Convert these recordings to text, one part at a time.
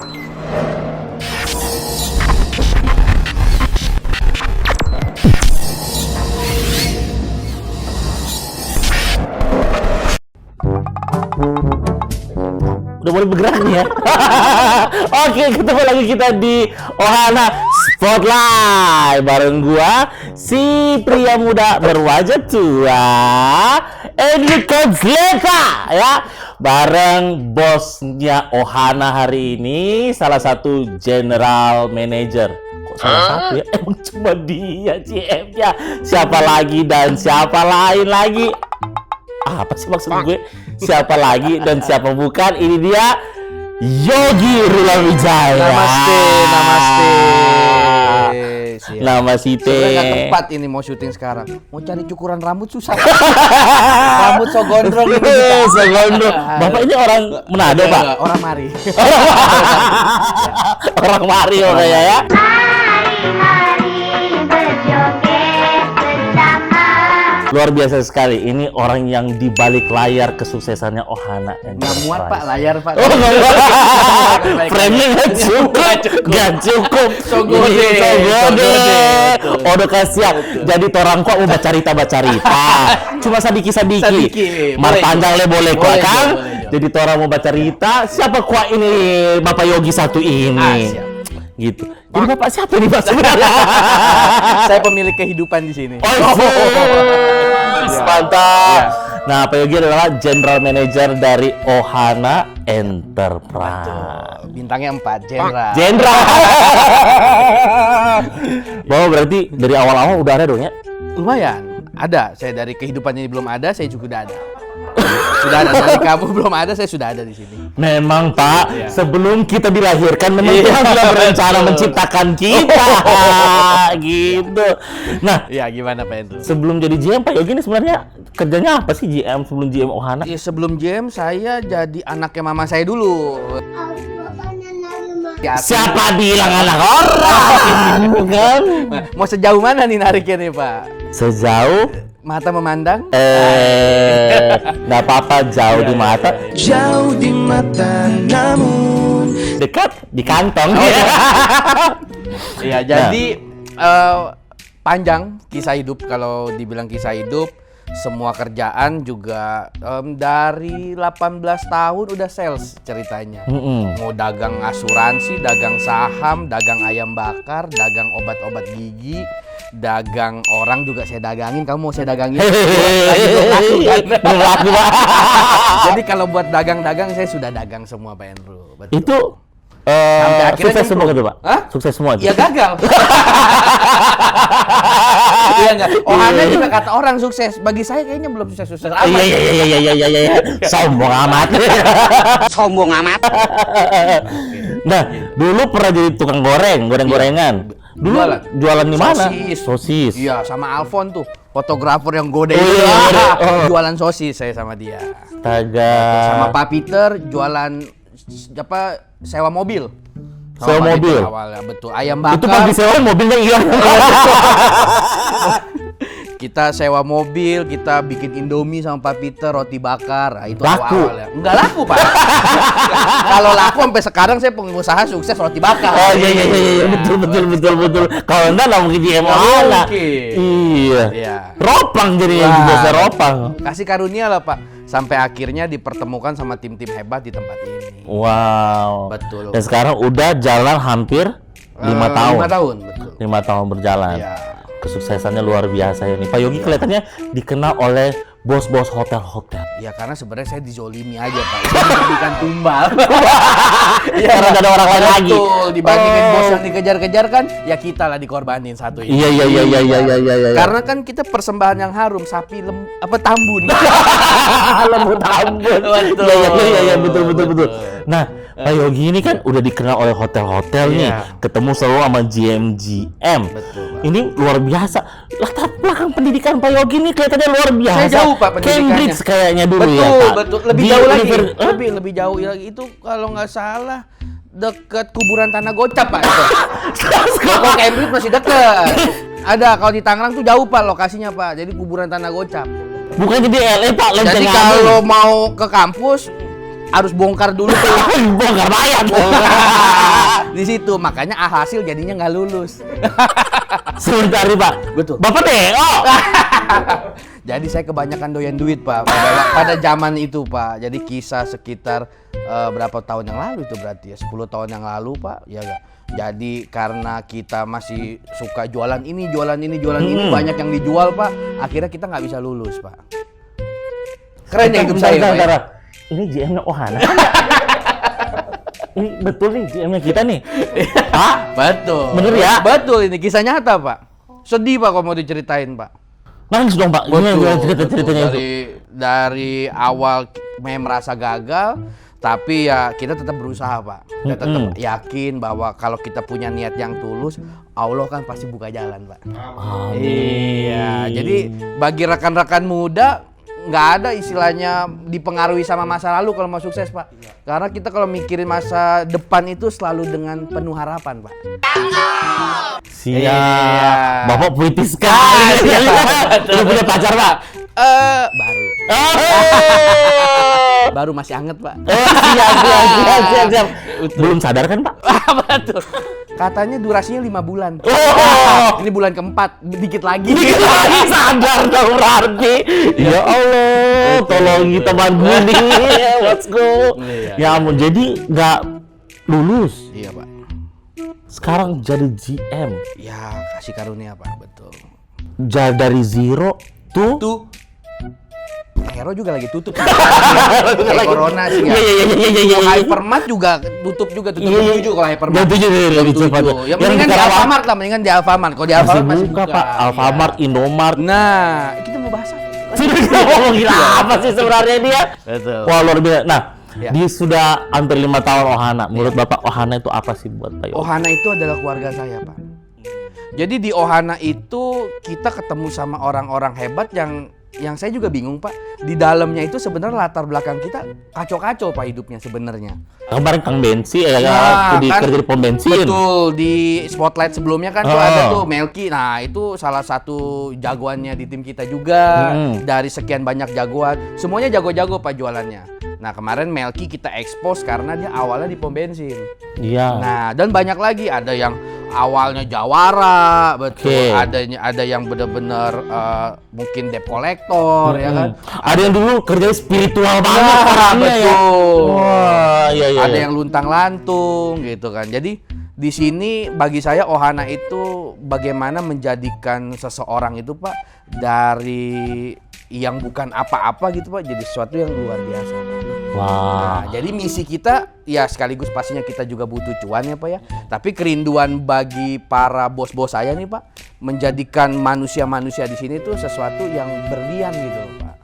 Udah mulai bergerak nih ya. Oke, ketemu lagi kita di Ohana Spotlight bareng gua si pria muda berwajah tua Enrico Zleka ya, bareng bosnya Ohana hari ini, salah satu general manager. Kok salah satu ya? Emang cuma dia GM-nya. Siapa lagi dan siapa lain lagi? Apa sih maksud gue? Siapa lagi dan siapa bukan? Ini dia Yogi Rulawijaya. Namaste. Siap. Nama Site. Sebenarnya nggak tepat ini mau syuting sekarang. Mau cari cukuran rambut susah. Rambut so gondrong ini. So gondrong. Bapak ini orang Manado, Pak? Orang Mari. Orang Mari orangnya ya. Luar biasa sekali. Ini orang yang di balik layar kesuksesannya Ohana Enterprise. Nggak muat Pak, layar Pak. Oh, nggak muat. Frame-nya nggak cukup. So gede. Oh, udah kasihan. Jadi torang kok mau baca rita. Cuma sadiki. Mar panjang le boleh kok kan. Jadi torang mau baca rita. Siapa kuat ini Bapak Yogi satu ini? Gitu. Jadi Bapak siapa nih Pak sebenarnya? Saya pemilik kehidupan di sini. Mantap. Nah, Pak Yogi adalah General Manager dari Ohana Enterprise. Bintangnya 4, Jenderal. Bahwa berarti dari awal-awal udah ada dong ya? Lumayan. Ada. Saya dari kehidupannya belum ada, saya juga udah ada. Sudah ada, dari kamu belum ada, saya sudah ada di sini. Memang Pak, sebelum kita dilahirkan memang Tuhan sudah berencana menciptakan kita, gitu. Nah, gimana Pak Andrew? Sebelum jadi GM Pak Yogi ini sebenarnya kerjanya apa sih GM sebelum GM Ohana? Sebelum GM saya jadi anaknya mama saya dulu. Siapa bilang anak orang? Bukan. Mau sejauh mana nih nariknya nih Pak? Sejauh mata memandang? Nggak apa-apa, jauh di mata. Jauh di mata namun dekat di kantong. Iya, jadi panjang kisah hidup. Kalau dibilang kisah hidup, semua kerjaan juga dari 18 tahun udah sales ceritanya. Mau dagang asuransi, dagang saham, dagang ayam bakar, dagang obat-obat gigi, dagang orang juga saya dagangin. Kamu mau saya dagangin? Belum laku. Jadi kalau buat dagang-dagang saya sudah dagang semua Pak Andrew. Betul. Itu sukses semua gitu Pak? Sukses semua itu? Ya gagal. Iya enggak? Ohana juga kata orang sukses. Bagi saya kayaknya belum sukses-sukses amat. Iya. Sombong amat. Nah, dulu pernah jadi tukang gorengan. Dulu jualan di mana? Sosis. Iya, sama Alfon tuh, fotografer yang gode. Jualan sosis saya sama dia. Astaga. Sama Pak Peter jualan sewa mobil. Sewa mobil. Awalnya betul. Ayam bakar. Itu pagi sewa mobilnya hilang. Kita sewa mobil, kita bikin Indomie sama Pak Peter, roti bakar. Nah, itu laku. awalnya. Enggak laku, Pak. Kalau laku sampai sekarang saya pengusaha sukses roti bakar. Oh iya. Betul. Kalau enggak mungkin di Ohana. Iya. Ropang jadinya biasa ropang. Kasih karunia lah, Pak. Sampai akhirnya dipertemukan sama tim-tim hebat di tempat ini. Wow. Betul. Dan sekarang udah jalan hampir 5 tahun. 5 tahun, betul. 5 tahun berjalan. Iya. Kesuksesannya luar biasa ini. Pak Yogi kelihatannya dikenal oleh bos-bos hotel-hotel. Ya karena sebenarnya saya dizolimi aja Pak. Dijadikan tumbal. Ya, karena ada orang lain lagi. Betul. Dibandingin bos yang dikejar-kejar kan, ya kita lah dikorbanin satu ini. Iya. Karena kan kita persembahan yang harum, sapi tambun. Lembut tambun. Iya, betul. Nah, Pak Yogi ini kan udah dikenal oleh hotel-hotel nih. Ketemu selalu sama GM. Betul. Ini luar biasa. Latar belakang pendidikan Pak Yogi ini kelihatannya luar biasa. Saya jauh Pak pendidikannya. Cambridge kayaknya dulu betul, ya Pak. Betul. Lebih jauh lagi. Lebih jauh lagi itu kalau nggak salah dekat kuburan Tanah Gocap Pak. Kalau Cambridge masih dekat. Ada kalau di Tangerang tuh jauh Pak lokasinya Pak. Jadi kuburan Tanah Gocap. Bukan di LA Pak. Jadi kalau mau ke kampus harus bongkar dulu tuh. Bongkar mayat. Di situ makanya hasil jadinya nggak lulus. Sebentar nih, Pak. Betul. Bapak DO. Jadi saya kebanyakan doyan duit, Pak, pada zaman itu, Pak. Jadi kisah sekitar berapa tahun yang lalu itu berarti ya, 10 tahun yang lalu, Pak. Ya enggak. Jadi karena kita masih suka jualan ini, banyak yang dijual, Pak. Akhirnya kita nggak bisa lulus, Pak. Keren ya hidup saya, Pak. Ya? Ini GM-nya Ohana. Ini betul nih GM-nya kita nih. Pak, Betul. bener ya? Betul, ini kisah nyata, Pak. Sedih, Pak, kalau mau diceritain, Pak. Nangis dong, Pak. Gimana cerita-ceritanya itu? Dari awal merasa gagal, tapi ya kita tetap berusaha, Pak. Kita tetap yakin bahwa kalau kita punya niat yang tulus, Allah kan pasti buka jalan, Pak. Iya, jadi bagi rekan-rekan muda nggak ada istilahnya dipengaruhi sama masa lalu kalau mau sukses, Pak. Karena kita kalau mikirin masa depan itu selalu dengan penuh harapan, Pak. Siap. Iya. Bapak puitis sekali. Lu punya pacar, Pak? Baru. Baru masih anget, Pak. Siap. Belum sadar kan, Pak? Betul. Katanya durasinya 5 bulan. Oh. Ini bulan keempat, dikit lagi. Dikit lagi sadar dong berarti. Ya Allah, tolong kita bantu nih. Let's go. Ya ampun, jadi nggak lulus. Iya, Pak. Sekarang jadi GM. Ya, kasih karunia, Pak. Betul. Dari zero to Tuh. Hero juga lagi tutup. Kayak corona sih ya. Iya. Hypermart juga tutup juga, tutup Iya. 7 kalau Hypermart. Jam 7 nih, lebih cepat. Ya mendingan di Alfamart lah, mendingan di Alfamart. Kalau di Alfamart masih buka, buka. Pak. Alfamart, Iya. Indomart. Nah, kita mau bahas apa? Kita ngomongin apa sih sebenarnya dia? Betul. Wah, luar biasa. Nah, Ya. dia sudah hampir 5 tahun Ohana. Menurut Bapak Ohana itu apa sih buat Pak Yogi? Ohana itu adalah keluarga saya, Pak. Jadi di Ohana itu kita ketemu sama orang-orang hebat yang saya juga bingung, Pak. Di dalamnya itu sebenarnya latar belakang kita kacau-kacau, Pak, hidupnya sebenarnya. Kemarin Kang Bensi Nah, di kan, kerja di pom bensin. Betul, di Spotlight sebelumnya kan tuh ada tuh Melki. Nah, itu salah satu jagoannya di tim kita juga. Dari sekian banyak jagoan, semuanya jago-jago, Pak, jualannya. Nah, kemarin Melki kita expose karena dia awalnya di pom bensin. Iya. Nah, dan banyak lagi, ada yang awalnya jawara, betul. Ada yang benar-benar mungkin debt collector, ya kan. Ada yang dulu kerjanya spiritual banget Nah, orangnya ya. betul. Wah, iya. Ada yang luntang-lantung gitu kan. Jadi di sini bagi saya Ohana itu bagaimana menjadikan seseorang itu, Pak, dari yang bukan apa-apa gitu, Pak, jadi sesuatu yang luar biasa, Pak. Wah. Nah, jadi misi kita ya sekaligus pastinya kita juga butuh cuan ya, Pak ya. Tapi kerinduan bagi para bos-bos saya nih, Pak, menjadikan manusia-manusia di sini tuh sesuatu yang berlian gitu, Pak.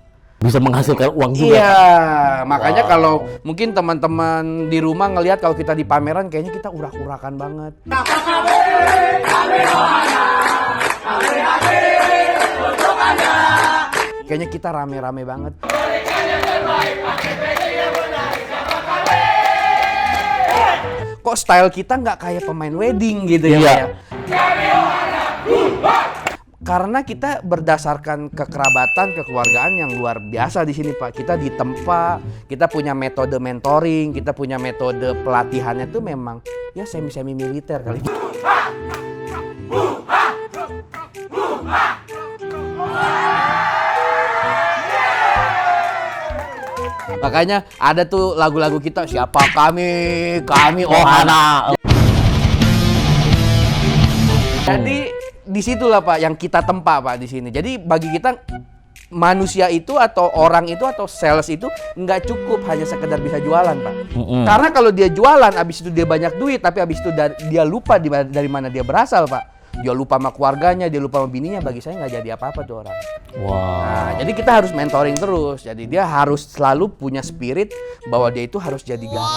Bisa menghasilkan uang juga. Iya, makanya kalau mungkin teman-teman di rumah ngelihat kalau kita di pameran kayaknya kita urak-urakan banget. Kayaknya kita rame-rame banget. Kok style kita nggak kayak pemain wedding gitu ya, Iya. Pak ya? Karena kita berdasarkan kekerabatan, kekeluargaan yang luar biasa di sini, Pak. Kita ditempa, kita punya metode mentoring, kita punya metode pelatihannya tuh memang ya semi-semi militer kali. Makanya ada tuh lagu-lagu kita, siapa kami Ohana. Jadi disitulah, Pak, yang kita tempa, Pak, di sini. Jadi bagi kita manusia itu atau orang itu atau sales itu nggak cukup hanya sekedar bisa jualan, Pak. Karena kalau dia jualan, abis itu dia banyak duit, tapi abis itu dia lupa dari mana dia berasal, Pak. Dia lupa sama keluarganya, dia lupa sama bininya. Bagi saya nggak jadi apa-apa tuh orang. Wah. Nah, jadi kita harus mentoring terus. Jadi dia harus selalu punya spirit bahwa dia itu harus jadi garam.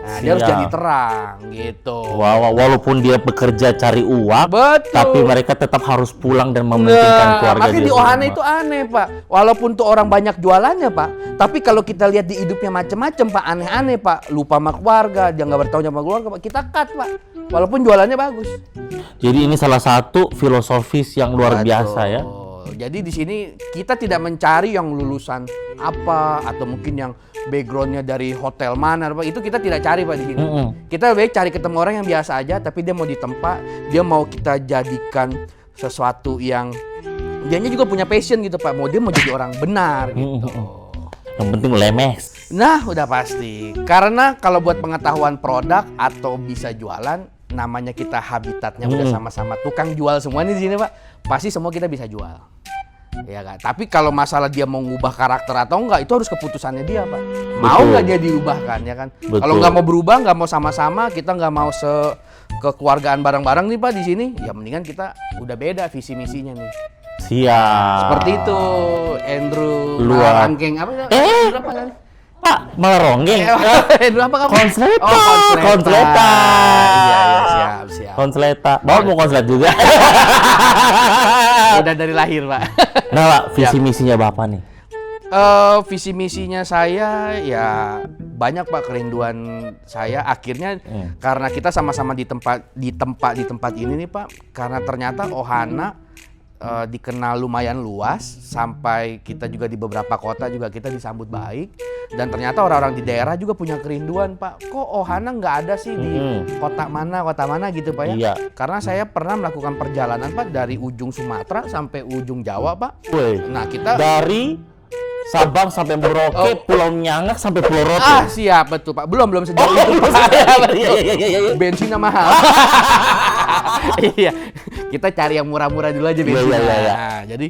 Nah, dia harus Siap. jadi terang gitu. Wah, walaupun dia bekerja cari uang, Betul. tapi mereka tetap harus pulang dan mementingkan keluarga makanya dia di Ohana semua. itu aneh, Pak. Walaupun tuh orang banyak jualannya, Pak, tapi kalau kita lihat di hidupnya macem-macem, Pak, aneh-aneh, Pak. Lupa sama keluarga, dia nggak bertanggung jawab sama keluarga, Pak. Kita cut, Pak. Walaupun jualannya bagus. Jadi ini salah satu filosofis yang luar biasa ya. Jadi di sini kita tidak mencari yang lulusan apa atau mungkin yang backgroundnya dari hotel mana, itu kita tidak cari Pak di sini. Kita lebih cari ketemu orang yang biasa aja, tapi dia mau ditempa, dia mau kita jadikan sesuatu yang dianya juga punya passion gitu Pak. Dia mau jadi orang benar gitu. Yang penting lemes. Nah, udah pasti. Karena kalau buat pengetahuan produk atau bisa jualan, namanya kita habitatnya udah sama-sama tukang jual semua nih di sini Pak. Pasti semua kita bisa jual. Ya kan? Tapi kalau masalah dia mau ngubah karakter atau enggak, itu harus keputusannya dia Pak. Mau nggak dia diubahkan ya kan? Kalau nggak mau berubah, nggak mau sama-sama, kita nggak mau kekeluargaan bareng-bareng nih Pak di sini, ya mendingan kita udah beda visi misinya nih. Siap. Seperti itu, Andrew. Luar. Angkeng apa? Berapa kali? Pak, malah ronggeng. Andrew apa kamu? Konsleta. Oh, Konsleta. Iya, siap. Konsleta. Bapak mau konslet juga. Udah dari lahir, Pak. Nah, Pak, visi misinya Bapak nih. Visi misinya saya ya banyak Pak, kerinduan saya akhirnya karena kita sama-sama di tempat ini nih Pak, karena ternyata Ohana dikenal lumayan luas, sampai kita juga di beberapa kota juga kita disambut baik, dan ternyata orang-orang di daerah juga punya kerinduan Pak, kok Ohana nggak ada sih di kota mana gitu Pak ya. Iya. Karena saya pernah melakukan perjalanan Pak dari ujung Sumatera sampai ujung Jawa Pak. Woi. Nah kita dari Sabang sampai Merauke, Pulau Nyangak sampai Pulau Rote. Siap, betul Pak. Belum sejauh itu Pak. Iya. Bensinnya mahal. Iya. Kita cari yang murah-murah dulu aja bensinnya. Iya. Nah, jadi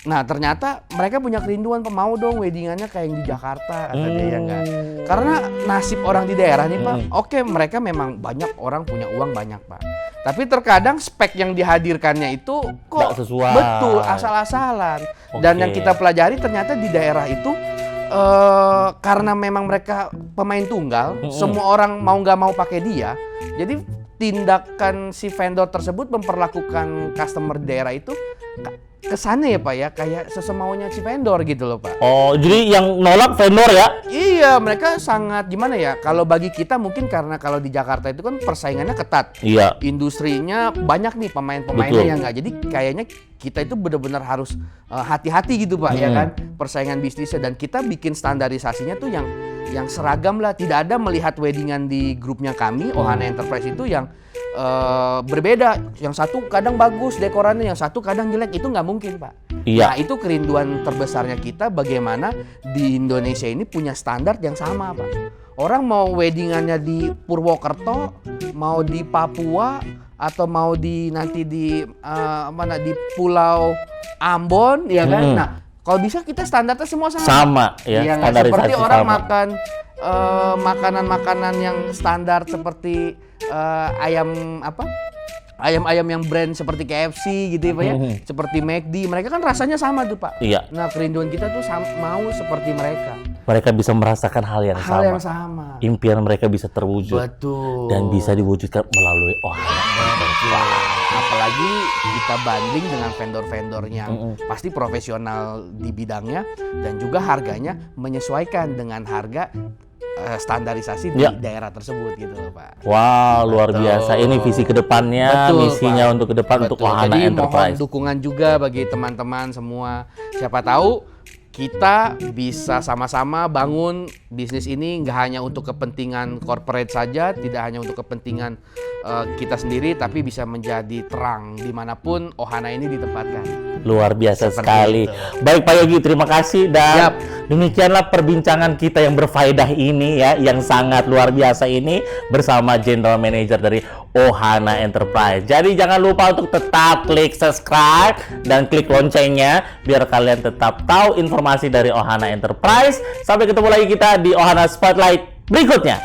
ternyata mereka punya kerinduan Pak, mau dong weddingannya kayak yang di Jakarta kata dia ya enggak. Karena nasib orang di daerah nih Pak, oke mereka memang banyak orang punya uang banyak Pak. Tapi terkadang spek yang dihadirkannya itu kok nggak sesuai. Betul, asal-asalan. Dan yang kita pelajari ternyata di daerah itu karena memang mereka pemain tunggal, semua orang mau nggak mau pakai dia. Jadi tindakan si vendor tersebut memperlakukan customer di daerah itu kesannya ya Pak ya, kayak sesemaunya si vendor gitu loh Pak. Oh, jadi yang nolak vendor ya? Iya, mereka sangat gimana ya, kalau bagi kita mungkin karena kalau di Jakarta itu kan persaingannya ketat. Iya. Industrinya banyak nih pemain-pemainnya yang nggak, jadi kayaknya kita itu benar-benar harus hati-hati gitu Pak ya kan, persaingan bisnisnya, dan kita bikin standarisasinya tuh yang seragam lah, tidak ada melihat weddingan di grupnya kami Ohana Enterprise itu yang berbeda, yang satu kadang bagus dekorannya, yang satu kadang jelek, itu nggak mungkin Pak. Iya. Nah itu kerinduan terbesarnya kita, bagaimana di Indonesia ini punya standar yang sama Pak. Orang mau weddingannya di Purwokerto, mau di Papua, atau mau nanti di di Pulau Ambon ya kan. Nah kalau bisa kita standarnya semua sama ya, ya, seperti orang makan makanan yang standar seperti ayam yang brand seperti KFC gitu ya Pak ya, seperti McD, mereka kan rasanya sama tuh Pak. Iya. Nah kerinduan kita tuh mau seperti mereka. Mereka bisa merasakan hal yang sama. Impian mereka bisa terwujud. Betul. Dan bisa diwujudkan melalui Ohana. Apalagi kita banding dengan vendor-vendor yang pasti profesional di bidangnya, dan juga harganya menyesuaikan dengan harga standarisasi di daerah tersebut gitu loh Pak. Wow, luar biasa. Ini visi kedepannya, misinya Pak. Untuk ke depan untuk Ohana Enterprise. Mohon dukungan juga bagi teman-teman semua. Siapa tahu kita bisa sama-sama bangun bisnis ini nggak hanya untuk kepentingan corporate saja, tidak hanya untuk kepentingan kita sendiri, tapi bisa menjadi terang dimanapun Ohana ini ditempatkan. Luar biasa Seperti sekali. itu. Baik Pak Yogi, terima kasih, dan demikianlah perbincangan kita yang berfaedah ini ya, yang sangat luar biasa ini bersama General Manager dari Ohana Enterprise. Jadi jangan lupa untuk tetap klik subscribe dan klik loncengnya biar kalian tetap tahu informasi dari Ohana Enterprise. Sampai ketemu lagi kita di Ohana Spotlight berikutnya.